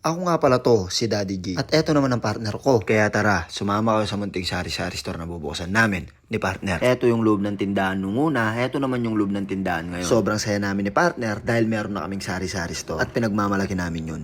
Ako nga pala to, si Daddy G. At eto naman ang partner ko. Kaya tara, sumama kayo sa munting sari-sari store na bubukasan namin ni partner. Eto yung loob ng tindahan nung una, eto naman yung loob ng tindahan ngayon. Sobrang saya namin ni partner dahil meron na kaming sari-sari store at pinagmamalaki namin yun.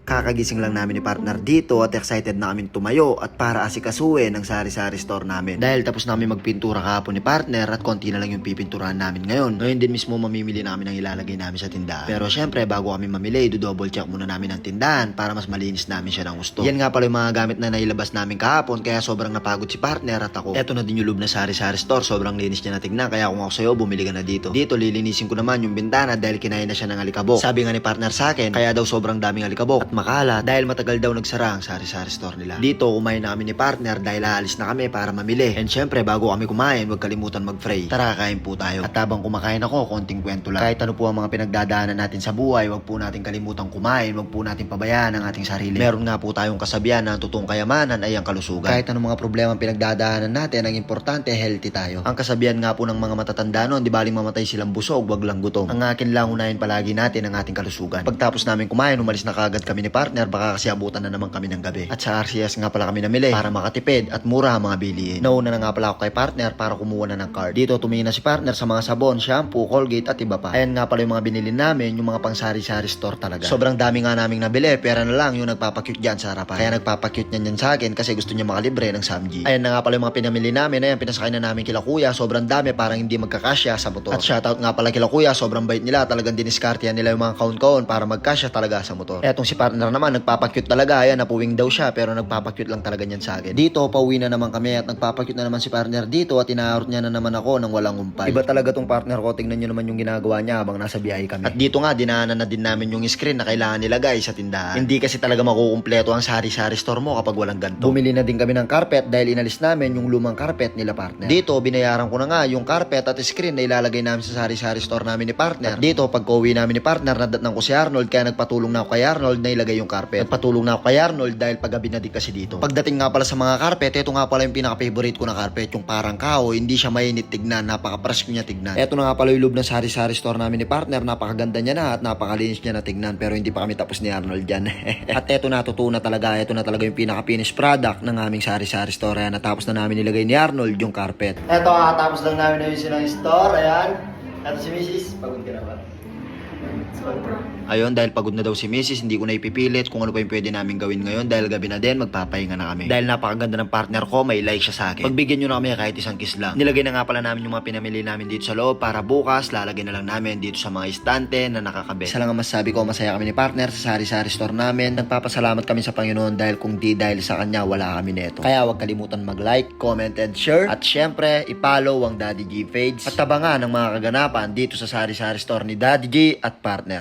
Kakagising lang namin ni partner dito at excited na kaming tumayo at para asikasuhin ang sari-sari store namin. Dahil tapos namin magpintura kahapon ni partner at konti na lang yung pipinturahan namin ngayon. Ngayon din mismo mamimili namin ang ilalagay namin sa tindahan. Pero syempre bago kami mamili, double check muna namin ang tindahan para mas malinis namin siya ng gusto. Yan nga pala yung mga gamit na nailabas namin kahapon kaya sobrang napagod si partner at ako. Eto na din yung loob na sari-sari store, sobrang linis niya na tignan kaya kung ako sa'yo bumili ka na dito. Dito lilinisin ko naman yung bintana dahil kinain na siya ng alikabok. Sabi nga ni partner sa akin kaya daw sobrang daming alikabok at makala dahil matagal daw nagsara ang sari-sari store nila. Dito kumain na kami ni partner dahil aalis na kami para mamili. And syempre bago kami kumain huwag kalimutan mag-pray. Tara kain po tayo. At habang kumakain ako konting kwento lang. Kahit ano po ang mga pinagdadaanan natin sa buhay, huwag po natin kalimutan kumain, huwag po natin pabayaan ang ating sarili. Meron nga po tayong kasabihan na ang totoong kayamanan ay ang kalusugan. Kahit anong mga problema ang pinagdadaanan natin, ang importante healthy tayo. Ang kasabihan nga po ng mga matatanda noon, di baling mamatay silang busog, wag lang gutom. Ang akin lang unahin palagi natin ang ating kalusugan. Pagtapos namin kumain, umalis na kagad kami ni partner, baka kasi abutan na naman kami ng gabi. At sa RCS nga pala kami namili para makatipid at mura ang mga bilihin. Nauna na nga pala ako kay partner para kumuha na ng card. Dito tumingin na si partner sa mga sabon, shampoo, Colgate at iba pa. Ayan nga pala yung mga binili namin, yung mga pang sari-sari store talaga. Sobrang dami nga naming nabili, pera na lang yung nagpapakyut dyan sa harapan. Kaya nagpapakyut niyan sa akin kasi gusto niya makalibre ng Samji. Ayan na nga pala yung mga pinamili namin. Ayan, pinasakay na namin kila kuya. Sobrang dami, parang hindi magkakasya sa motor. At shoutout nga pala kila kuya. Sobrang bait nila. Talagang diniskartihan nila yung mga kaon-kaon para magkasya talaga sa motor. Etong si partner naman, nagpapakyut talaga. Ayan, napuwing daw siya pero nagpapakyut lang talaga niyan sa akin. Dito, pauwi na naman kami at nagpapakyut na naman si partner dito at inaarot niya na naman ako ng walang umpay. Iba talaga tong partner ko. Tingnan niyo naman yung ginagawa niya habang nasa biyahe kami. At dito nga, dinaanan na din namin yung screen na kailangan nilagay sa tindahan. Hindi kasi talaga makukumpleto ang sari-sari store mo kapag walang ganito. Bumili na din kami ng carpet dahil inalis namin yung lumang carpet nila partner. Dito, binayaran ko na nga yung carpet at screen na ilalagay namin sa sari-sari store namin ni partner. At dito, pag uwi namin ni partner, nadatnan ko si Arnold kaya nagpatulong na ako kay Arnold na ilagay yung carpet. Nagpatulong na ako kay Arnold dahil paggabi na din kasi dito. Pagdating nga pala sa mga carpet, ito nga pala yung pinaka-favorite ko na carpet, yung parang kahoy, hindi siya mainit tignan, napaka-presko niya tignan. Ito na nga pala yung loob ng sari-sari store namin ni partner, napakaganda niya na at napakalinis niya na tignan pero hindi pa kami tapos ni Arnold dyan. At ito na, totoo na talaga, ito na talaga yung pinaka-finished product ng aming sari-sari store. Ayan, natapos na namin nilagay ni Arnold yung carpet. Ito, tapos lang namin na yung silang store. Ayan. Ito si Mrs. Pagod ka na ba? Ayun, dahil pagod na daw si Mrs., hindi ko na ipipilit kung ano pa yung pwede namin gawin ngayon dahil gabi na din, magpapahinga na kami. Dahil napakaganda ng partner ko, may like siya sa akin. Pagbigyan nyo na kami kahit isang kiss lang. Nilagay na nga pala namin yung mga pinamili namin dito sa loob para bukas, lalagay na lang namin dito sa mga istante na nakakabit. Isa lang ang masasabi ko, masaya kami ni partner sa sari-sari store namin. Nagpapasalamat kami sa Panginoon dahil kung di dahil sa kanya, wala kami neto. Kaya huwag kalimutan mag-like, comment, and share. At syempre, i-follow ang Daddy G page at tabangan ng mga kaganapan dito sa sari-sari store ni Daddy G at partner.